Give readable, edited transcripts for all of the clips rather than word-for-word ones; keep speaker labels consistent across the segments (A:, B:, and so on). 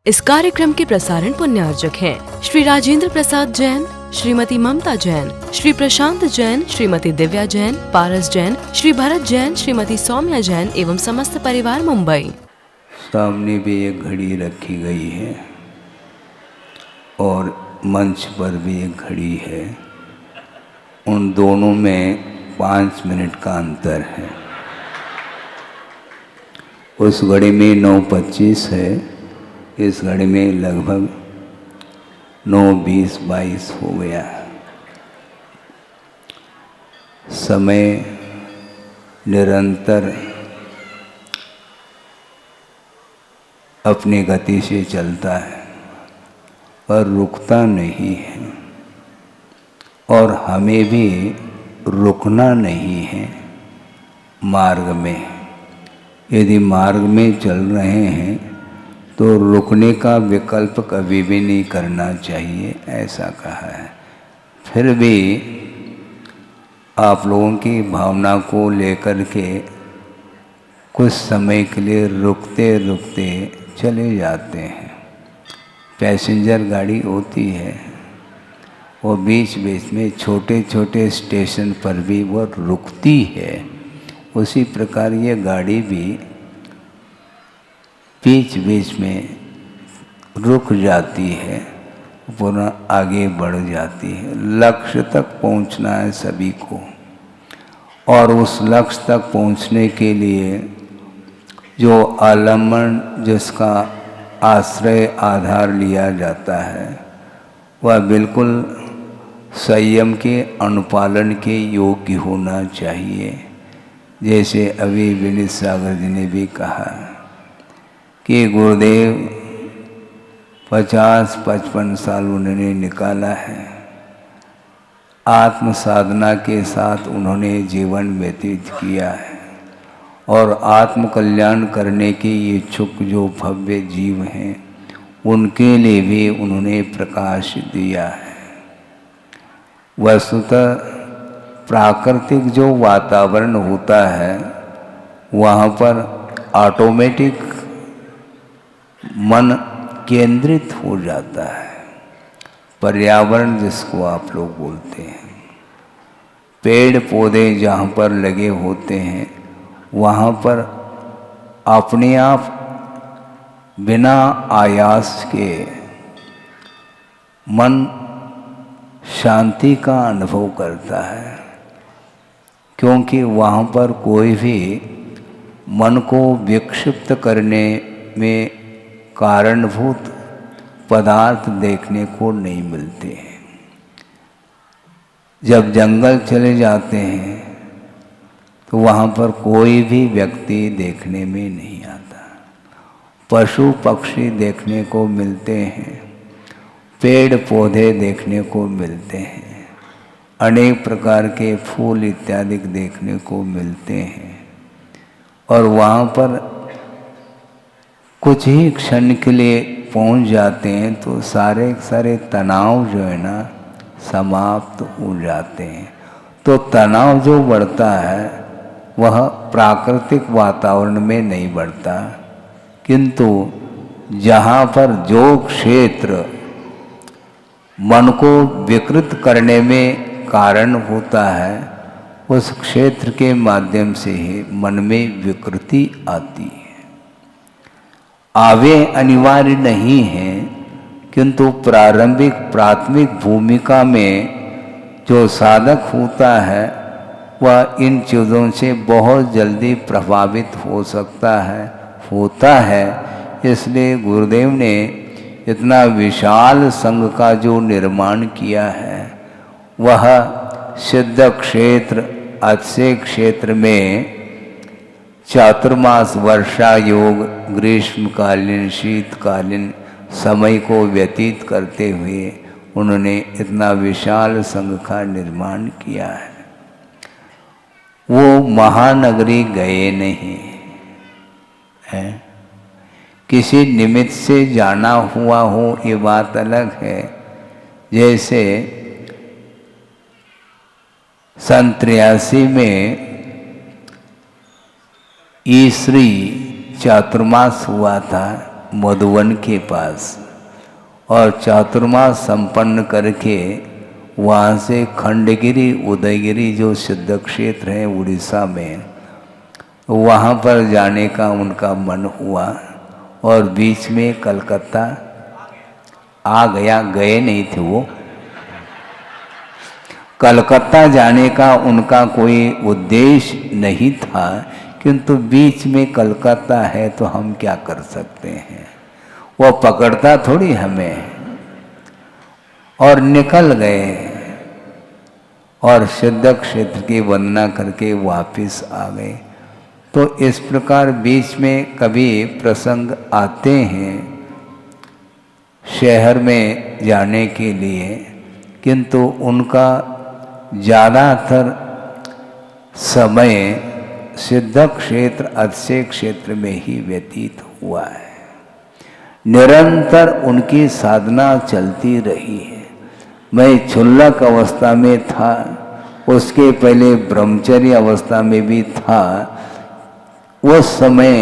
A: इस कार्यक्रम के प्रसारण पुण्यार्जक हैं श्री राजेंद्र प्रसाद जैन, श्रीमती ममता जैन, श्री प्रशांत जैन, श्रीमती दिव्या जैन, पारस जैन, श्री भरत जैन, श्रीमती सौम्या जैन एवं समस्त परिवार मुंबई।
B: सामने भी एक घड़ी रखी गई है और मंच पर भी एक घड़ी है। उन दोनों में 5 मिनट का अंतर है। उस घड़ी में 9:25 है, इस घड़ी में लगभग 9:20-22 हो गया। समय निरंतर अपनी गति से चलता है पर रुकता नहीं है, और हमें भी रुकना नहीं है मार्ग में। यदि मार्ग में चल रहे हैं तो रुकने का विकल्प कभी भी नहीं करना चाहिए, ऐसा कहा है। फिर भी आप लोगों की भावना को लेकर के कुछ समय के लिए रुकते रुकते चले जाते हैं। पैसेंजर गाड़ी होती है, वो बीच बीच में छोटे छोटे स्टेशन पर भी वो रुकती है। उसी प्रकार ये गाड़ी भी बीच बीच में रुक जाती है, पुनः आगे बढ़ जाती है। लक्ष्य तक पहुंचना है सभी को, और उस लक्ष्य तक पहुंचने के लिए जो आलम्बन, जिसका आश्रय आधार लिया जाता है, वह बिल्कुल संयम के अनुपालन के योग्य होना चाहिए। जैसे अभी विनीत सागर जी ने भी कहा कि गुरुदेव 50-55 साल उन्होंने निकाला है, आत्म साधना के साथ उन्होंने जीवन व्यतीत किया है, और आत्म कल्याण करने के इच्छुक जो भव्य जीव हैं उनके लिए भी उन्होंने प्रकाश दिया है। वस्तुतः प्राकृतिक जो वातावरण होता है वहाँ पर ऑटोमेटिक मन केंद्रित हो जाता है। पर्यावरण जिसको आप लोग बोलते हैं, पेड़ पौधे जहाँ पर लगे होते हैं वहाँ पर अपने आप बिना आयास के मन शांति का अनुभव करता है, क्योंकि वहाँ पर कोई भी मन को विक्षिप्त करने में कारणभूत पदार्थ देखने को नहीं मिलते हैं। जब जंगल चले जाते हैं तो वहाँ पर कोई भी व्यक्ति देखने में नहीं आता। पशु पक्षी देखने को मिलते हैं, पेड़ पौधे देखने को मिलते हैं, अनेक प्रकार के फूल इत्यादि देखने को मिलते हैं, और वहाँ पर कुछ ही क्षण के लिए पहुँच जाते हैं तो सारे सारे तनाव जो है ना समाप्त हो जाते हैं। तो तनाव जो बढ़ता है वह प्राकृतिक वातावरण में नहीं बढ़ता, किंतु जहाँ पर जो क्षेत्र मन को विकृत करने में कारण होता है उस क्षेत्र के माध्यम से ही मन में विकृति आती है। आवे अनिवार्य नहीं है, किंतु प्राथमिक भूमिका में जो साधक होता है वह इन चीज़ों से बहुत जल्दी प्रभावित हो सकता है, होता है। इसलिए गुरुदेव ने इतना विशाल संघ का जो निर्माण किया है वह सिद्ध क्षेत्र, अक्षय क्षेत्र में चातुर्मास, वर्षा योग, ग्रीष्मकालीन, शीतकालीन समय को व्यतीत करते हुए उन्होंने इतना विशाल संघ का निर्माण किया है। वो महानगरी गए नहीं है, किसी निमित्त से जाना हुआ हो ये बात अलग है। जैसे 1983 में ईसरी चातुर्मास हुआ था, मधुवन के पास, और चातुर्मास संपन्न करके वहाँ से खंडगिरी उदयगिरी जो सिद्ध क्षेत्र है उड़ीसा में, वहाँ पर जाने का उनका मन हुआ। और बीच में कलकत्ता आ गया, गए नहीं थे वो, कलकत्ता जाने का उनका कोई उद्देश्य नहीं था, किंतु बीच में कलकत्ता है तो हम क्या कर सकते हैं, वो पकड़ता थोड़ी हमें। और निकल गए और सिद्ध क्षेत्र की वंदना करके वापस आ गए। तो इस प्रकार बीच में कभी प्रसंग आते हैं शहर में जाने के लिए, किंतु उनका ज़्यादातर समय सिद्ध क्षेत्र अक्षय क्षेत्र में ही व्यतीत हुआ है। निरंतर उनकी साधना चलती रही है। मैं क्षुल्लक अवस्था में था, उसके पहले ब्रह्मचर्य अवस्था में भी था। उस समय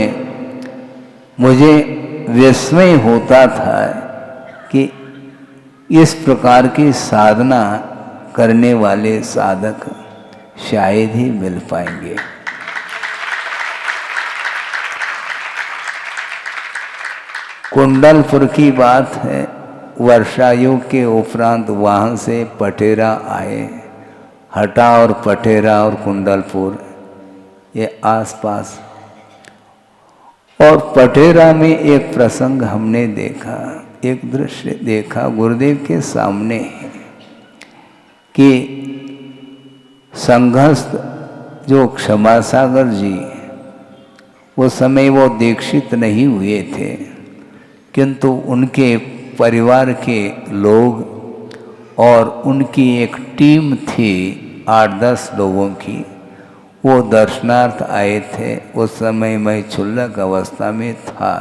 B: मुझे विस्मय होता था कि इस प्रकार की साधना करने वाले साधक शायद ही मिल पाएंगे। कुंडलपुर की बात है, वर्षायुग के उपरांत वहाँ से पटेरा आए। हटा और पटेरा और कुंडलपुर ये आसपास, और पटेरा में एक प्रसंग हमने देखा, एक दृश्य देखा गुरुदेव के सामने कि संघस्थ जो क्षमा सागर जी, उस समय वो दीक्षित नहीं हुए थे, किंतु उनके परिवार के लोग और उनकी एक टीम थी 8-10 लोगों की, वो दर्शनार्थ आए थे। उस समय मैं क्षुल्लक अवस्था में था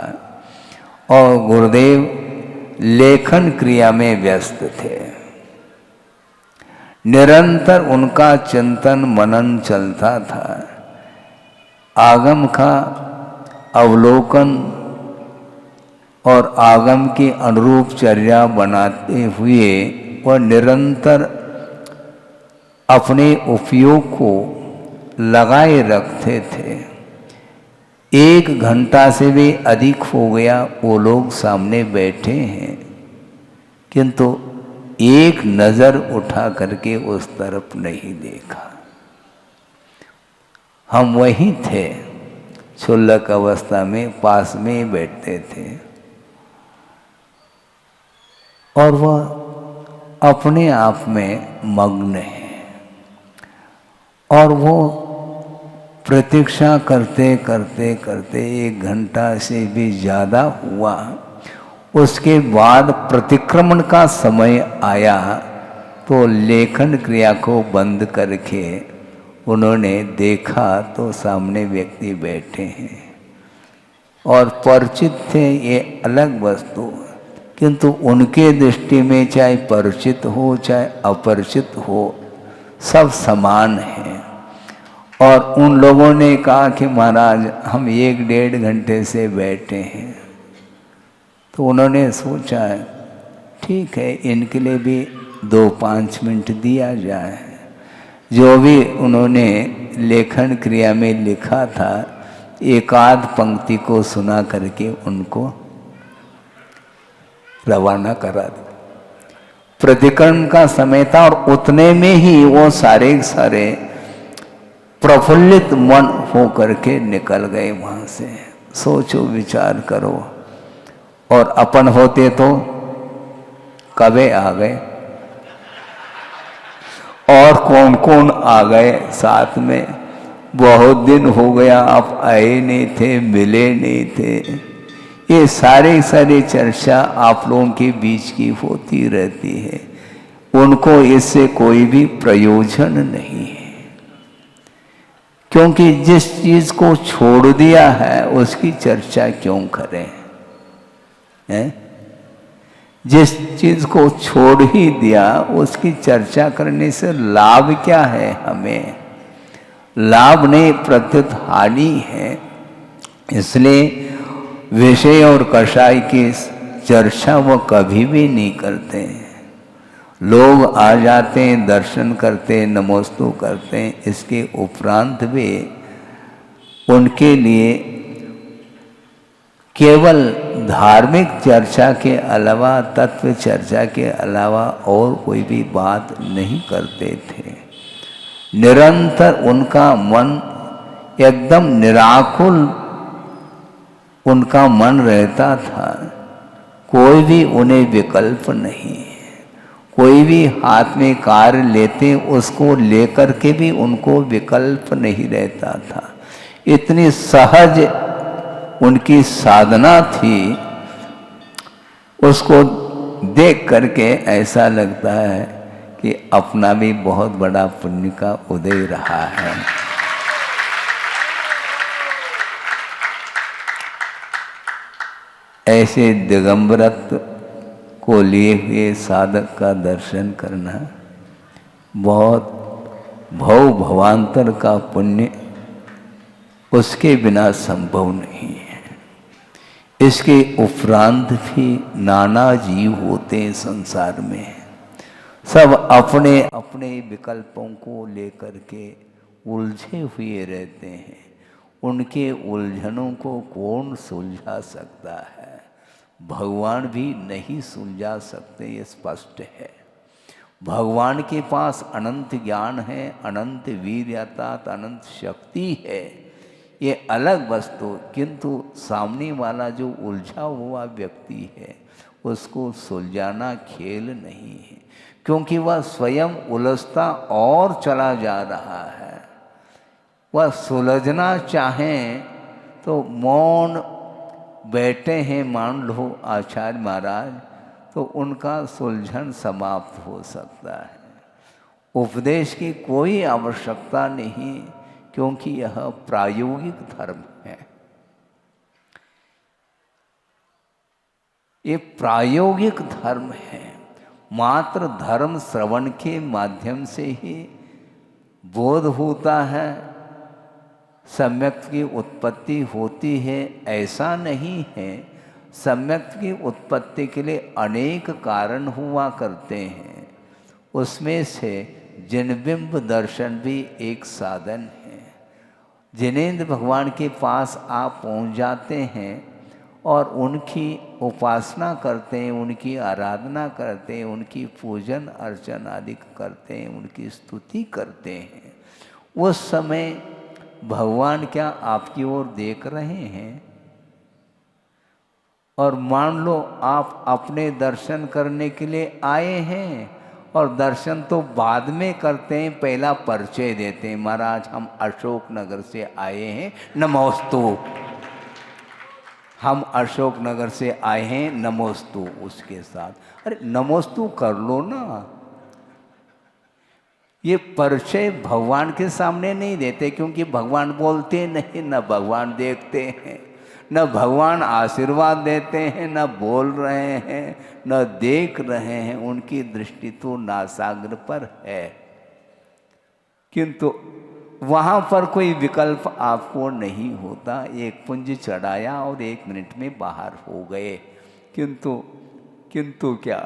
B: और गुरुदेव लेखन क्रिया में व्यस्त थे। निरंतर उनका चिंतन मनन चलता था। आगम का अवलोकन और आगम की अनुरूप चर्या बनाते हुए वह निरंतर अपने उपयोग को लगाए रखते थे। 1 घंटा से भी अधिक हो गया वो लोग सामने बैठे हैं, किंतु एक नज़र उठा करके उस तरफ नहीं देखा। हम वहीं थे, क्षुल्लक अवस्था में पास में बैठते थे और वह अपने आप में मग्न है। और वो प्रतीक्षा करते करते करते 1 घंटा से भी ज़्यादा हुआ। उसके बाद प्रतिक्रमण का समय आया तो लेखन क्रिया को बंद करके उन्होंने देखा तो सामने व्यक्ति बैठे हैं और परिचित थे, ये अलग वस्तु, किंतु उनके दृष्टि में चाहे परिचित हो चाहे अपरिचित हो सब समान हैं। और उन लोगों ने कहा कि महाराज हम 1-1.5 घंटे से बैठे हैं। तो उन्होंने सोचा ठीक है, इनके लिए भी 2-5 मिनट दिया जाए। जो भी उन्होंने लेखन क्रिया में लिखा था, 1-आध पंक्ति को सुना करके उनको रवाना करा दिया। प्रतिक्रमण का समय था और उतने में ही वो सारे प्रफुल्लित मन हो करके निकल गए वहाँ से। सोचो, विचार करो, और अपन होते तो कबे आ गए, और कौन कौन आ गए साथ में। बहुत दिन हो गया आप आए नहीं थे, मिले नहीं थे। ये सारी चर्चा आप लोगों के बीच की होती रहती है, उनको इससे कोई भी प्रयोजन नहीं है। क्योंकि जिस चीज को छोड़ दिया है उसकी चर्चा क्यों करें, हैं? जिस चीज को छोड़ ही दिया उसकी चर्चा करने से लाभ क्या है हमें? लाभ नहीं, प्रत्युत हानि है। इसलिए विषय और कषाय की चर्चा वो कभी भी नहीं करते हैं। लोग आ जाते हैं, दर्शन करते हैं, नमोस्तु करते हैं, इसके उपरांत भी उनके लिए केवल धार्मिक चर्चा के अलावा, तत्व चर्चा के अलावा और कोई भी बात नहीं करते थे। निरंतर उनका मन एकदम निराकुल उनका मन रहता था। कोई भी उन्हें विकल्प नहीं, कोई भी हाथ में कार्य लेते उसको लेकर के भी उनको विकल्प नहीं रहता था। इतनी सहज उनकी साधना थी, उसको देख करके ऐसा लगता है कि अपना भी बहुत बड़ा पुण्य का उदय रहा है। ऐसे दिगंबरत्व को लिए हुए साधक का दर्शन करना बहुत भव भवांतर का पुण्य, उसके बिना संभव नहीं है। इसके उपरांत भी नाना जीव होते हैं संसार में, सब अपने अपने विकल्पों को लेकर के उलझे हुए रहते हैं। उनके उलझनों को कौन सुलझा सकता है? भगवान भी नहीं सुलझा सकते, ये स्पष्ट है। भगवान के पास अनंत ज्ञान है, अनंत वीर्य अर्थात अनंत शक्ति है, ये अलग वस्तु। किंतु सामने वाला जो उलझा हुआ व्यक्ति है उसको सुलझाना खेल नहीं है, क्योंकि वह स्वयं उलझता और चला जा रहा है। वह सुलझना चाहें तो मौन बैठे हैं, मान लो आचार्य महाराज, तो उनका सुलझन समाप्त हो सकता है। उपदेश की कोई आवश्यकता नहीं, क्योंकि यह प्रायोगिक धर्म है। ये प्रायोगिक धर्म है। मात्र धर्म श्रवण के माध्यम से ही बोध होता है, सम्यक की उत्पत्ति होती है, ऐसा नहीं है। सम्यक की उत्पत्ति के लिए अनेक कारण हुआ करते हैं, उसमें से जिनबिंब दर्शन भी एक साधन है। जिनेंद्र भगवान के पास आप पहुंच जाते हैं और उनकी उपासना करते हैं, उनकी आराधना करते हैं, उनकी पूजन अर्चन आदि करते हैं, उनकी स्तुति करते हैं, उस समय भगवान क्या आपकी ओर देख रहे हैं? और मान लो आप अपने दर्शन करने के लिए आए हैं और दर्शन तो बाद में करते हैं, पहला परिचय देते हैं, महाराज हम अशोक नगर से आए हैं, नमोस्तु। हम अशोक नगर से आए हैं, नमोस्तु। उसके साथ अरे नमोस्तु कर लो ना। ये परिचय भगवान के सामने नहीं देते, क्योंकि भगवान बोलते नहीं, न भगवान देखते हैं, न भगवान आशीर्वाद देते हैं, न बोल रहे हैं, न देख रहे हैं। उनकी दृष्टि तो नासाग्र पर है, किंतु वहाँ पर कोई विकल्प आपको नहीं होता। एक पुंज चढ़ाया और 1 मिनट में बाहर हो गए। किंतु क्या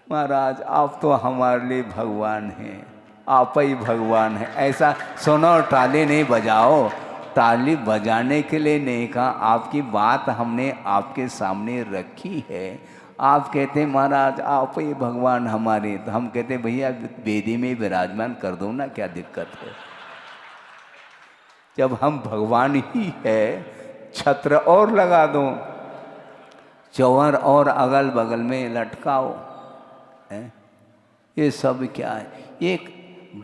B: महाराज, आप तो हमारे लिए भगवान हैं, आप ही भगवान हैं। ऐसा सुनो, ताली नहीं बजाओ। ताली बजाने के लिए नहीं कहा, आपकी बात हमने आपके सामने रखी है। आप कहते हैं महाराज आप ही भगवान हमारे, तो हम कहते भैया वेदी में विराजमान कर दो ना, क्या दिक्कत है? जब हम भगवान ही है, छत्र और लगा दो, चौहर और अगल बगल में लटकाओ। ये सब क्या है? एक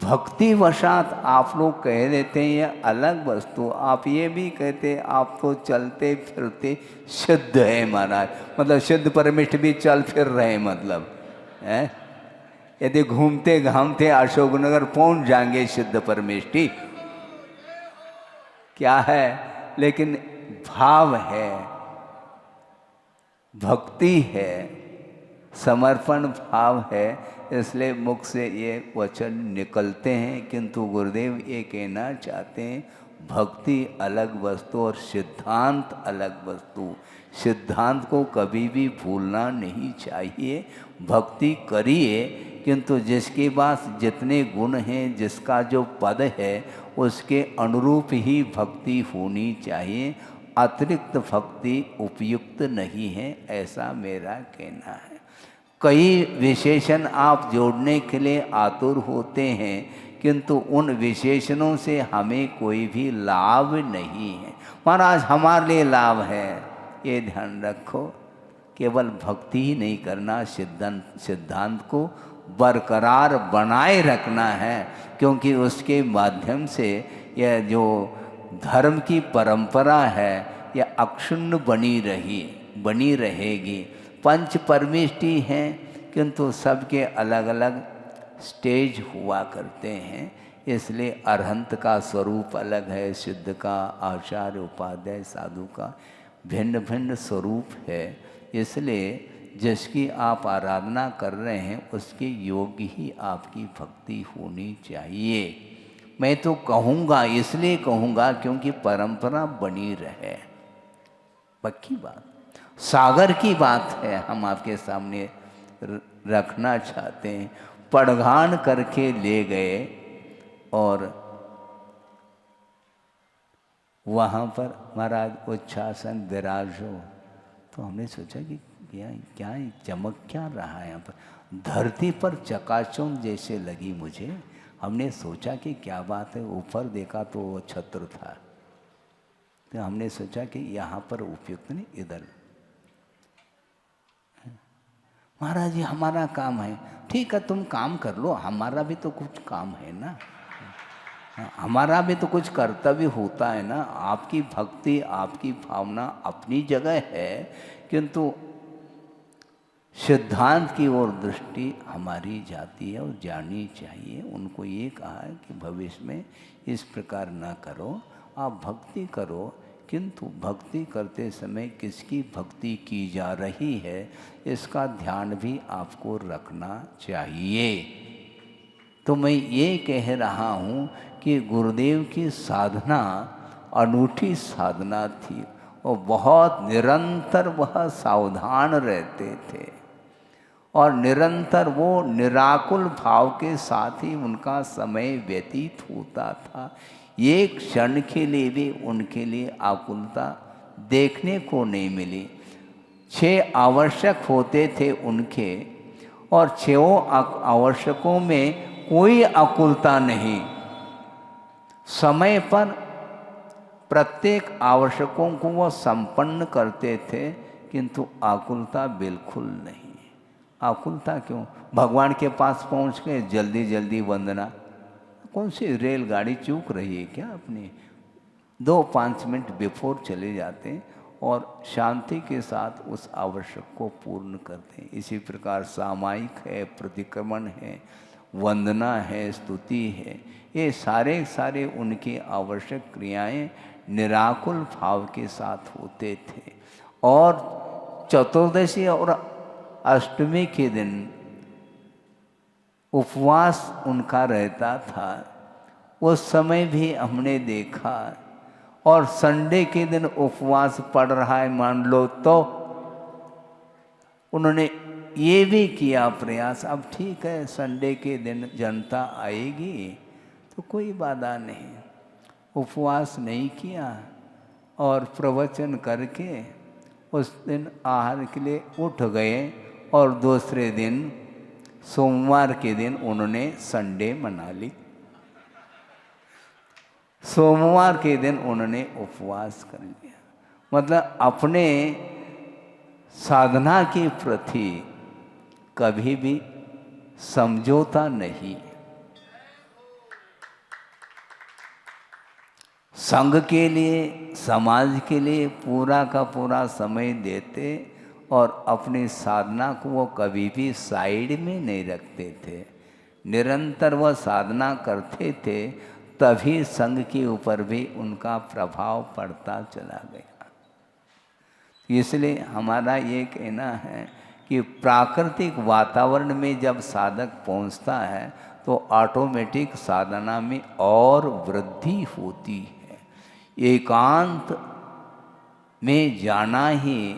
B: भक्ति वशात आप लोग कह देते हैं ये अलग वस्तु। आप ये भी कहते आप तो चलते फिरते सिद्ध है महाराज, मतलब सिद्ध परमिष्ठ भी चल फिर रहे, मतलब है। यदि घूमते घामते अशोकनगर पहुंच जाएंगे सिद्ध परमिष्ठी, क्या है? लेकिन भाव है, भक्ति है, समर्पण भाव है, इसलिए मुख से ये वचन निकलते हैं। किंतु गुरुदेव ये कहना चाहते हैं भक्ति अलग वस्तु और सिद्धांत अलग वस्तु। सिद्धांत को कभी भी भूलना नहीं चाहिए। भक्ति करिए, किंतु जिसके पास जितने गुण हैं, जिसका जो पद है, उसके अनुरूप ही भक्ति होनी चाहिए। अतिरिक्त भक्ति उपयुक्त नहीं है, ऐसा मेरा कहना है। कई विशेषण आप जोड़ने के लिए आतुर होते हैं, किंतु उन विशेषणों से हमें कोई भी लाभ नहीं है। महाराज हमारे लिए लाभ है, ये ध्यान रखो। केवल भक्ति ही नहीं करना, सिद्धांत को बरकरार बनाए रखना है, क्योंकि उसके माध्यम से यह जो धर्म की परंपरा है यह अक्षुण्ण बनी रहेगी। पंच परमेष्टि हैं, किंतु सबके अलग अलग स्टेज हुआ करते हैं, इसलिए अरहंत का स्वरूप अलग है, सिद्ध का, आचार्य, उपाध्याय, साधु का भिन्न भिन्न स्वरूप है। इसलिए जिसकी आप आराधना कर रहे हैं उसके योग्य ही आपकी भक्ति होनी चाहिए। मैं तो कहूँगा, इसलिए कहूँगा क्योंकि परंपरा बनी रहे। पक्की बात, सागर की बात है, हम आपके सामने रखना चाहते हैं। पड़घान करके ले गए और वहाँ पर महाराज उच्छासन विराजो, तो हमने सोचा कि क्या चमक क्या रहा है यहाँ पर। धरती पर चकाचौंध जैसे लगी मुझे। हमने सोचा कि क्या बात है, ऊपर देखा तो वो छत्र था, तो हमने सोचा कि यहाँ पर उपयुक्त नहीं, इधर। महाराज जी हमारा काम है। ठीक है, तुम काम कर लो, हमारा भी तो कुछ काम है ना, हमारा भी तो कुछ कर्तव्य होता है ना। आपकी भक्ति, आपकी भावना अपनी जगह है, किंतु सिद्धांत की ओर दृष्टि हमारी जाती है और जानी चाहिए। उनको ये कहा है कि भविष्य में इस प्रकार ना करो, आप भक्ति करो, किंतु भक्ति करते समय किसकी भक्ति की जा रही है इसका ध्यान भी आपको रखना चाहिए। तो मैं ये कह रहा हूँ कि गुरुदेव की साधना अनूठी साधना थी और बहुत निरंतर वह सावधान रहते थे और निरंतर वो निराकुल भाव के साथ ही उनका समय व्यतीत होता था। एक क्षण के लिए भी उनके लिए आकुलता देखने को नहीं मिली। 6 आवश्यक होते थे उनके, और 6 आवश्यकों में कोई आकुलता नहीं। समय पर प्रत्येक आवश्यकों को वो संपन्न करते थे, किंतु आकुलता बिल्कुल नहीं। आकुलता क्यों? भगवान के पास पहुंच गए, जल्दी जल्दी वंदना। कौन सी रेलगाड़ी चूक रही है क्या अपनी? 2-5 मिनट बिफोर चले जाते हैं और शांति के साथ उस आवश्यक को पूर्ण करते हैं। इसी प्रकार सामायिक है, प्रतिक्रमण है, वंदना है, स्तुति है, ये सारे उनकी आवश्यक क्रियाएं निराकुल भाव के साथ होते थे। और चतुर्दशी और अष्टमी के दिन उपवास उनका रहता था, उस समय भी हमने देखा। और संडे के दिन उपवास पड़ रहा है मान लो, तो उन्होंने ये भी किया प्रयास। अब ठीक है, संडे के दिन जनता आएगी तो कोई बाधा नहीं, उपवास नहीं किया और प्रवचन करके उस दिन आहार के लिए उठ गए और दूसरे दिन सोमवार के दिन उन्होंने संडे मना ली। सोमवार के दिन उन्होंने उपवास कर लिया। मतलब अपने साधना के प्रति कभी भी समझौता नहीं। संघ के लिए, समाज के लिए पूरा का पूरा समय देते और अपनी साधना को वो कभी भी साइड में नहीं रखते थे। निरंतर वह साधना करते थे, तभी संघ के ऊपर भी उनका प्रभाव पड़ता चला गया। इसलिए हमारा ये कहना है कि प्राकृतिक वातावरण में जब साधक पहुंचता है तो ऑटोमेटिक साधना में और वृद्धि होती है। एकांत में जाना ही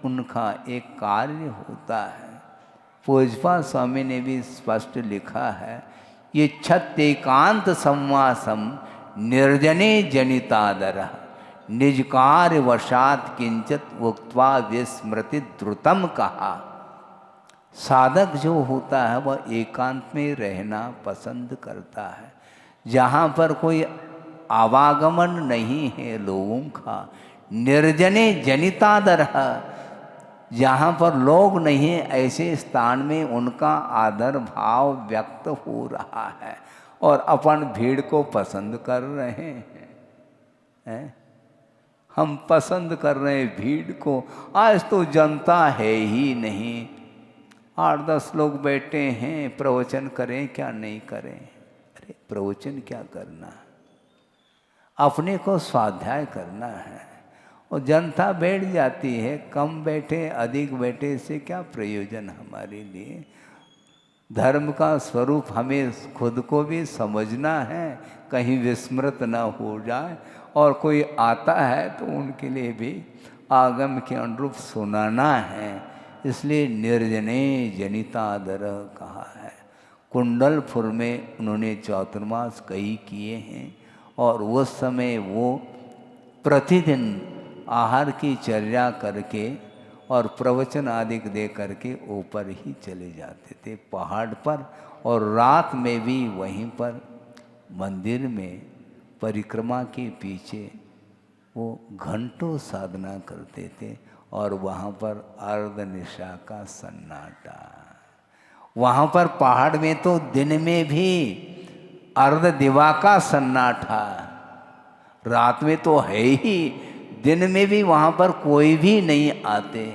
B: उनका एक कार्य होता है। पूज्यपाद स्वामी ने भी स्पष्ट लिखा है, ये छत एकांत संवासम निर्जने जनितादर निजकार वशात किंचित उक्त्वा विस्मृति द्रुतम कहा। साधक जो होता है वह एकांत में रहना पसंद करता है, जहाँ पर कोई आवागमन नहीं है लोगों का। निर्जने जनितादर, जहाँ पर लोग नहीं है ऐसे स्थान में उनका आदर भाव व्यक्त हो रहा है और अपन भीड़ को पसंद कर रहे हैं। हम पसंद कर रहे हैं भीड़ को। आज तो जनता है ही नहीं, 8-10 लोग बैठे हैं, प्रवचन करें क्या नहीं करें। अरे प्रवचन क्या करना, अपने को स्वाध्याय करना है। और जनता बैठ जाती है, कम बैठे अधिक बैठे से क्या प्रयोजन हमारे लिए। धर्म का स्वरूप हमें खुद को भी समझना है, कहीं विस्मृत न हो जाए। और कोई आता है तो उनके लिए भी आगम के अनुरूप सुनाना है। इसलिए निर्जने जनितादर कहा है। कुंडलपुर में उन्होंने चातुर्मास कई किए हैं और उस समय वो प्रतिदिन आहार की चर्या करके और प्रवचन आदि दे करके ऊपर ही चले जाते थे पहाड़ पर। और रात में भी वहीं पर मंदिर में परिक्रमा के पीछे वो घंटों साधना करते थे। और वहाँ पर अर्ध निशा का सन्नाटा। वहाँ पर पहाड़ में तो दिन में भी अर्ध दिवा का सन्नाटा, रात में तो है ही, दिन में भी वहाँ पर कोई भी नहीं आते।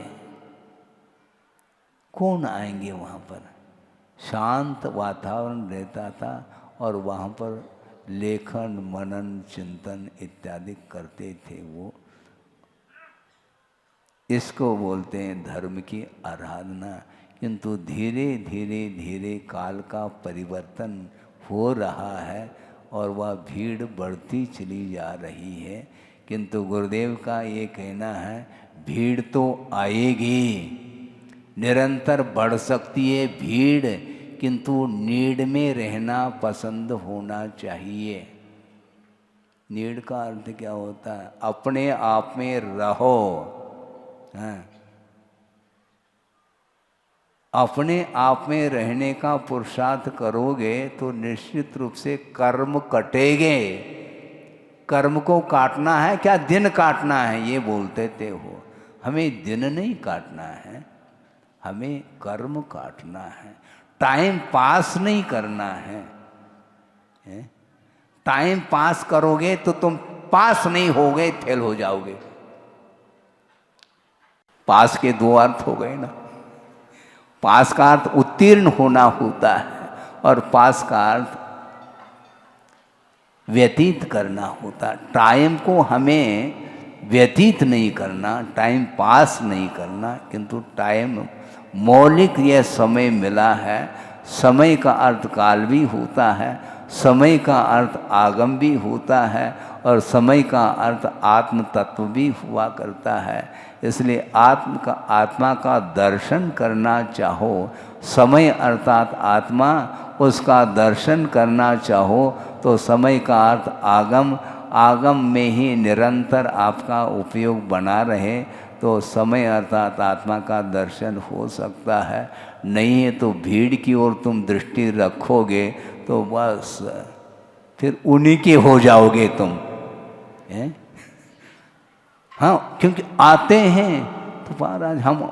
B: कौन आएंगे वहाँ पर? शांत वातावरण रहता था और वहाँ पर लेखन मनन चिंतन इत्यादि करते थे वो। इसको बोलते हैं धर्म की आराधना। किंतु धीरे धीरे धीरे काल का परिवर्तन हो रहा है और वह भीड़ बढ़ती चली जा रही है। किंतु गुरुदेव का ये कहना है, भीड़ तो आएगी, निरंतर बढ़ सकती है भीड़, किंतु नीड में रहना पसंद होना चाहिए। नीड का अर्थ क्या होता है? अपने आप में रहो। हाँ, अपने आप में रहने का पुरुषार्थ करोगे तो निश्चित रूप से कर्म कटेंगे। कर्म को काटना है क्या दिन काटना है ये बोलते थे हो। हमें दिन नहीं काटना है, हमें कर्म काटना है। टाइम पास नहीं करना है। टाइम पास करोगे तो तुम पास नहीं होगे, फेल हो जाओगे। पास के दो अर्थ हो गए ना। पास का अर्थ उत्तीर्ण होना होता है और पास का अर्थ व्यतीत करना होता। टाइम को हमें व्यतीत नहीं करना, टाइम पास नहीं करना, किंतु टाइम मौलिक यह समय मिला है। समय का अर्थ काल भी होता है, समय का अर्थ आगम भी होता है और समय का अर्थ आत्म तत्व भी हुआ करता है। इसलिए आत्मा का दर्शन करना चाहो, समय अर्थात आत्मा, उसका दर्शन करना चाहो तो समय का अर्थ आगम, आगम में ही निरंतर आपका उपयोग बना रहे तो समय अर्थात आत्मा का दर्शन हो सकता है। नहीं है तो भीड़ की ओर तुम दृष्टि रखोगे तो बस फिर उन्हीं के हो जाओगे तुम। हाँ, क्योंकि आते हैं तो महाराज हम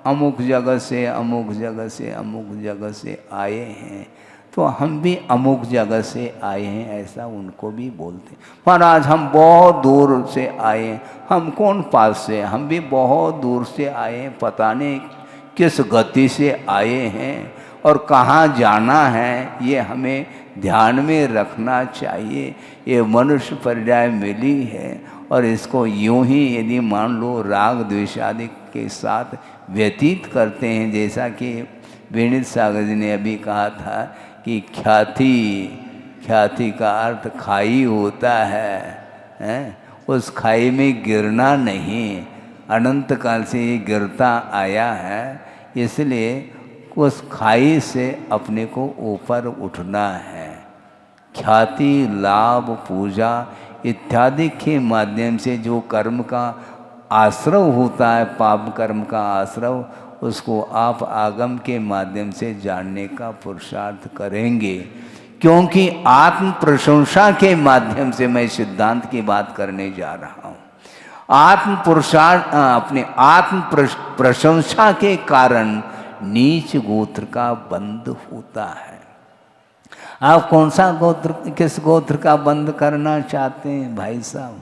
B: अमुक जगह से अमुक जगह से अमुक जगह से आए हैं, तो हम भी अमुक जगह से आए हैं, ऐसा उनको भी बोलते। महाराज हम बहुत दूर से आए हैं। हम कौन पास से? हम भी बहुत दूर से आए हैं, पता नहीं किस गति से आए हैं और कहाँ जाना है ये हमें ध्यान में रखना चाहिए। ये मनुष्य पर्याय मिली है और इसको यूं ही यदि मान लो राग द्वेषादि के साथ व्यतीत करते हैं, जैसा कि विनीत सागर जी ने अभी कहा था कि ख्याति का अर्थ खाई होता है। उस खाई में गिरना नहीं, अनंत काल से ये गिरता आया है, इसलिए उस खाई से अपने को ऊपर उठना है। ख्याति, लाभ, पूजा इत्यादि के माध्यम से जो कर्म का आश्रव होता है, पाप कर्म का आश्रव, उसको आप आगम के माध्यम से जानने का पुरुषार्थ करेंगे। क्योंकि आत्म प्रशंसा के माध्यम से मैं सिद्धांत की बात करने जा रहा हूँ। आत्म पुरुषार्थ, अपने आत्म प्रशंसा के कारण नीच गोत्र का बंध होता है। आप कौन सा गोत्र, किस गोत्र का बंद करना चाहते हैं भाई साहब?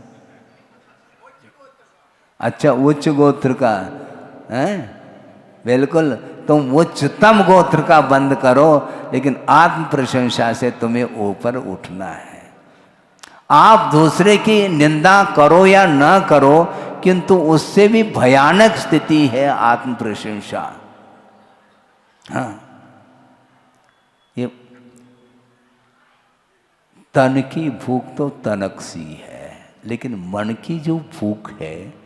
B: अच्छा, उच्च गोत्र का है, बिल्कुल तुम उच्चतम गोत्र का बंद करो, लेकिन आत्म प्रशंसा से तुम्हें ऊपर उठना है। आप दूसरे की निंदा करो या ना करो, किंतु उससे भी भयानक स्थिति है आत्म प्रशंसा। हाँ, ये तन की भूख तो तनक सी है, लेकिन मन की जो भूख है,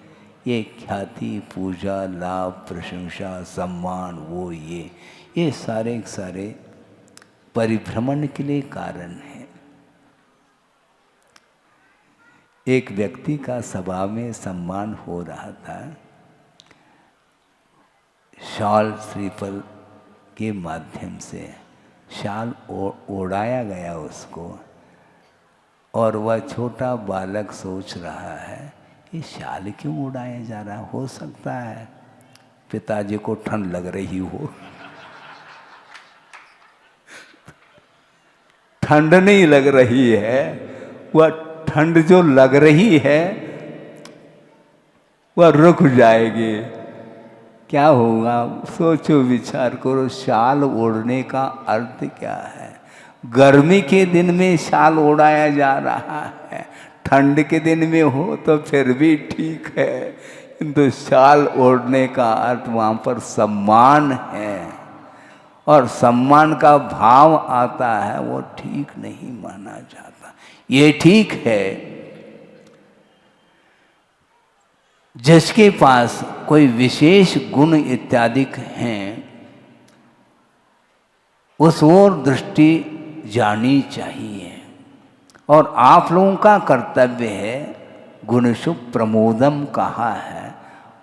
B: ये ख्याति, पूजा, लाभ, प्रशंसा, सम्मान, वो ये सारे सारे परिभ्रमण के लिए कारण है। एक व्यक्ति का सभा में सम्मान हो रहा था, शाल श्रीफल के माध्यम से शाल ओढ़ाया गया उसको, और वह छोटा बालक सोच रहा है ये शाल क्यों उड़ाया जा रहा है? हो सकता है पिताजी को ठंड लग रही हो। ठंड नहीं लग रही है, वह ठंड जो लग रही है वह रुक जाएगी। क्या होगा? सोचो, विचार करो, शाल ओढ़ने का अर्थ क्या है? गर्मी के दिन में शाल ओढ़ाया जा रहा है, ठंड के दिन में हो तो फिर भी ठीक है, किंतु शाल ओढ़ने का अर्थ वहाँ पर सम्मान है, और सम्मान का भाव आता है, वो ठीक नहीं माना जाता। ये ठीक है जिसके पास कोई विशेष गुण इत्यादि हैं, उस ओर दृष्टि जानी चाहिए। और आप लोगों का कर्तव्य है, गुणशु प्रमोदम कहा है,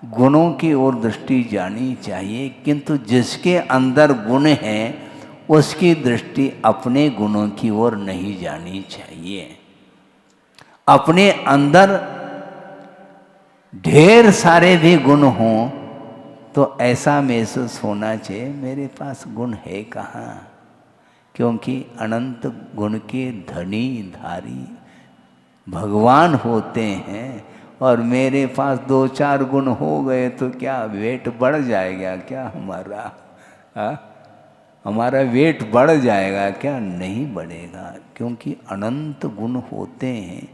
B: गुणों की ओर दृष्टि जानी चाहिए, किंतु जिसके अंदर गुण हैं उसकी दृष्टि अपने गुणों की ओर नहीं जानी चाहिए। अपने अंदर ढेर सारे भी गुण हों तो ऐसा महसूस होना चाहिए मेरे पास गुण है कहाँ, क्योंकि अनंत गुण के धनी धारी भगवान होते हैं, और मेरे पास 2-4 गुण हो गए तो क्या वेट बढ़ जाएगा क्या हमारा? हमारा वेट बढ़ जाएगा क्या? नहीं बढ़ेगा, क्योंकि अनंत गुण होते हैं।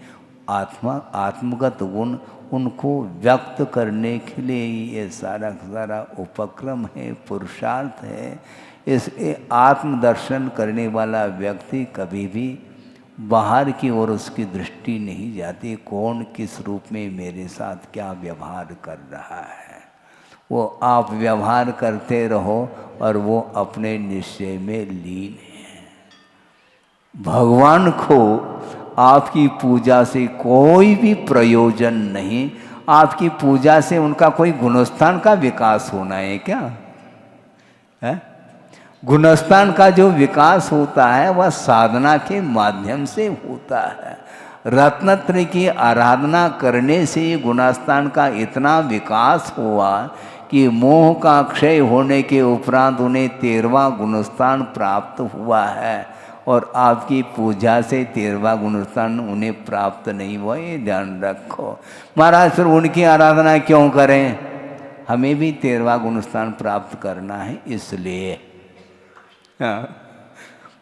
B: आत्मगत गुण, उनको व्यक्त करने के लिए ये सारा सारा उपक्रम है, पुरुषार्थ है। इसलिए आत्मदर्शन करने वाला व्यक्ति कभी भी बाहर की ओर उसकी दृष्टि नहीं जाती, कौन किस रूप में मेरे साथ क्या व्यवहार कर रहा है। वो आप व्यवहार करते रहो और वो अपने निश्चय में लीन है। भगवान को आपकी पूजा से कोई भी प्रयोजन नहीं। आपकी पूजा से उनका कोई गुणस्थान का विकास होना है क्या है? गुणस्थान का जो विकास होता है वह साधना के माध्यम से होता है। रत्नत्रय की आराधना करने से गुणस्थान का इतना विकास हुआ कि मोह का क्षय होने के उपरांत उन्हें 13वां गुणस्थान प्राप्त हुआ है, और आपकी पूजा से 13वां गुणस्थान उन्हें प्राप्त नहीं हुआ, ये ध्यान रखो। महाराज फिर उनकी आराधना क्यों करें? हमें भी 13वां गुणस्थान प्राप्त करना है, इसलिए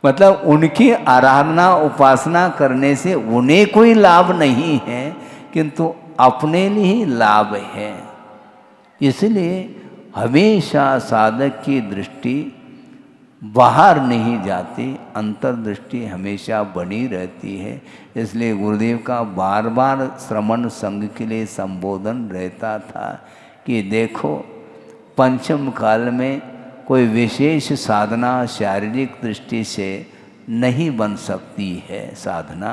B: मतलब उनकी आराधना उपासना करने से उन्हें कोई लाभ नहीं है, किंतु अपने लिए ही लाभ है। इसलिए हमेशा साधक की दृष्टि बाहर नहीं जाती, अंतर्दृष्टि हमेशा बनी रहती है। इसलिए गुरुदेव का बार बार श्रमण संघ के लिए संबोधन रहता था कि देखो, पंचम काल में कोई विशेष साधना शारीरिक दृष्टि से नहीं बन सकती है साधना,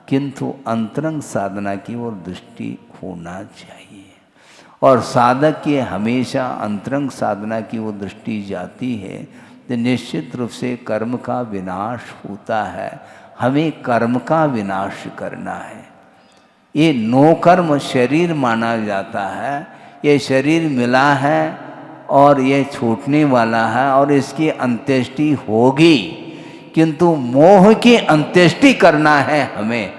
B: किंतु अंतरंग साधना की ओर दृष्टि होना चाहिए। और साधक की हमेशा अंतरंग साधना की ओर दृष्टि जाती है तो निश्चित रूप से कर्म का विनाश होता है। हमें कर्म का विनाश करना है। ये नो कर्म शरीर माना जाता है। ये शरीर मिला है और ये छूटने वाला है और इसकी अंत्येष्टि होगी, किंतु मोह की अंत्येष्टि करना है हमें।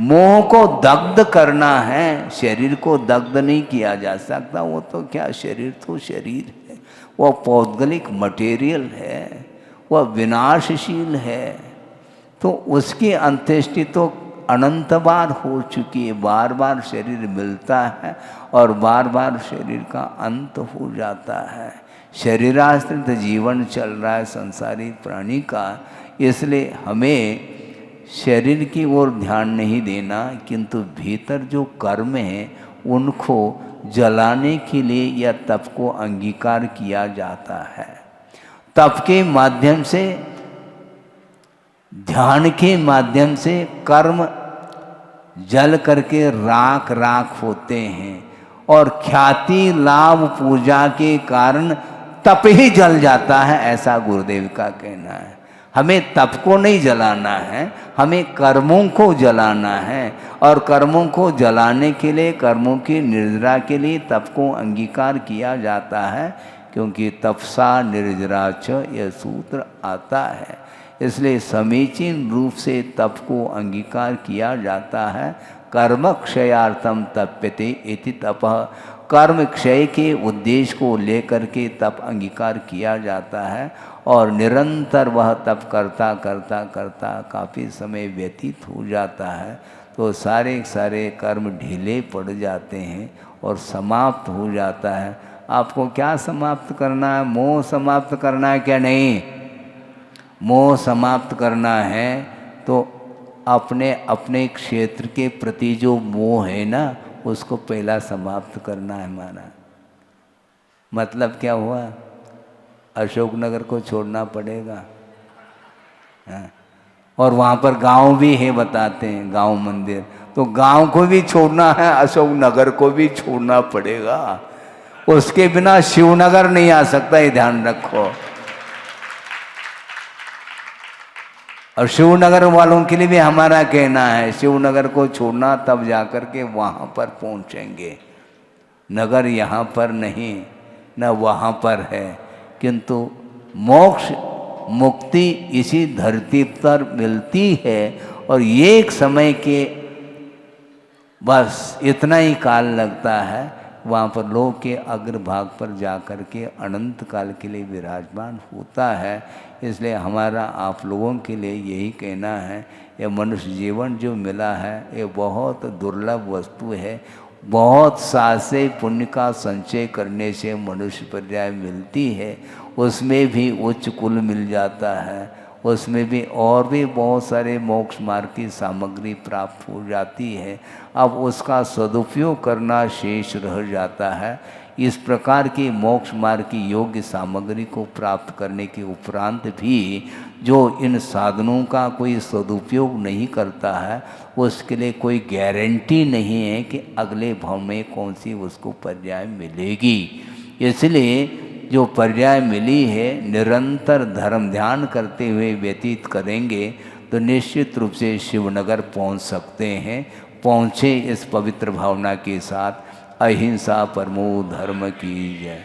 B: मोह को दग्ध करना है, शरीर को दग्ध नहीं किया जा सकता। वो तो क्या, शरीर तो शरीर है, वह पौद्गलिक मटेरियल है, वह विनाशशील है। तो उसकी अंत्येष्टि तो अनंत बार हो चुकी है। बार बार शरीर मिलता है और बार बार शरीर का अंत हो जाता है। शरीराश्रित जीवन चल रहा है संसारी प्राणी का, इसलिए हमें शरीर की ओर ध्यान नहीं देना, किंतु भीतर जो कर्म है उनको जलाने के लिए या तप को अंगीकार किया जाता है। तप के माध्यम से, ध्यान के माध्यम से कर्म जल करके राख राख होते हैं और ख्याति लाभ पूजा के कारण तप ही जल जाता है, ऐसा गुरुदेव का कहना है। हमें तप को नहीं जलाना है, हमें कर्मों को जलाना है। और कर्मों को जलाने के लिए, कर्मों की निर्जरा के लिए तप को अंगीकार किया जाता है, क्योंकि तपसा निर्जरा च यह सूत्र आता है। इसलिए समीचीन रूप से तप को अंगीकार किया जाता है। कर्म क्षयार्थम तप्यते इति तपः। कर्म क्षय के उद्देश्य को लेकर के तप अंगीकार किया जाता है और निरंतर वह तप करता करता करता काफ़ी समय व्यतीत हो जाता है तो सारे सारे कर्म ढीले पड़ जाते हैं और समाप्त हो जाता है। आपको क्या समाप्त करना है? मोह समाप्त करना है क्या? नहीं, मोह समाप्त करना है तो अपने अपने क्षेत्र के प्रति जो मोह है ना, उसको पहला समाप्त करना है हमारा। मतलब क्या हुआ? अशोकनगर को छोड़ना पड़ेगा। हाँ। और वहाँ पर गांव भी है, बताते हैं गांव मंदिर, तो गांव को भी छोड़ना है, अशोकनगर को भी छोड़ना पड़ेगा। उसके बिना शिवनगर नहीं आ सकता, ये ध्यान रखो। और शिवनगर वालों के लिए भी हमारा कहना है, शिवनगर को छोड़ना तब जाकर के वहाँ पर पहुँचेंगे। नगर यहाँ पर नहीं, न वहाँ पर है, किंतु मोक्ष मुक्ति इसी धरती पर मिलती है। और ये एक समय के बस इतना ही काल लगता है, वहाँ पर लोक के अग्रभाग पर जाकर के अनंत काल के लिए विराजमान होता है। इसलिए हमारा आप लोगों के लिए यही कहना है, ये मनुष्य जीवन जो मिला है ये बहुत दुर्लभ वस्तु है। बहुत सासे पुण्य का संचय करने से मनुष्य पर्याय मिलती है, उसमें भी उच्च कुल मिल जाता है, उसमें भी और भी बहुत सारे मोक्ष मार्ग की सामग्री प्राप्त हो जाती है। अब उसका सदुपयोग करना शेष रह जाता है। इस प्रकार की मोक्ष मार्ग की योग्य सामग्री को प्राप्त करने के उपरांत भी जो इन साधनों का कोई सदुपयोग नहीं करता है, उसके लिए कोई गारंटी नहीं है कि अगले भाव में कौन सी उसको पर्याय मिलेगी। इसलिए जो पर्याय मिली है, निरंतर धर्म ध्यान करते हुए व्यतीत करेंगे तो निश्चित रूप से शिवनगर पहुंच सकते हैं। पहुँचे इस पवित्र भावना के साथ। अहिंसा परमो धर्म की जय।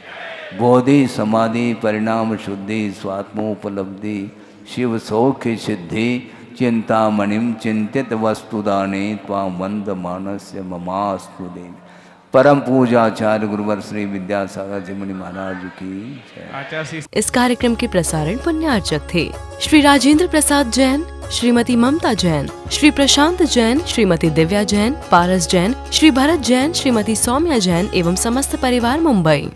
B: बोधि समाधि परिणाम शुद्धि स्वात्मोपलब्धि शिव सौख्य सिद्धि चिंतामणिम चिंतित वस्तुदाने त्वां वंद मानस्य ममास्तु देव। परम पूजाचार्य गुरुवर श्री विद्यासागर जी मुनि महाराज की जय।
A: इस कार्यक्रम के प्रसारण पुण्यार्चक थे श्री राजेंद्र प्रसाद जैन, श्रीमती ममता जैन, श्री प्रशांत जैन, श्रीमती दिव्या जैन, पारस जैन, श्री भरत जैन, श्रीमती सौम्या जैन एवं समस्त परिवार मुंबई।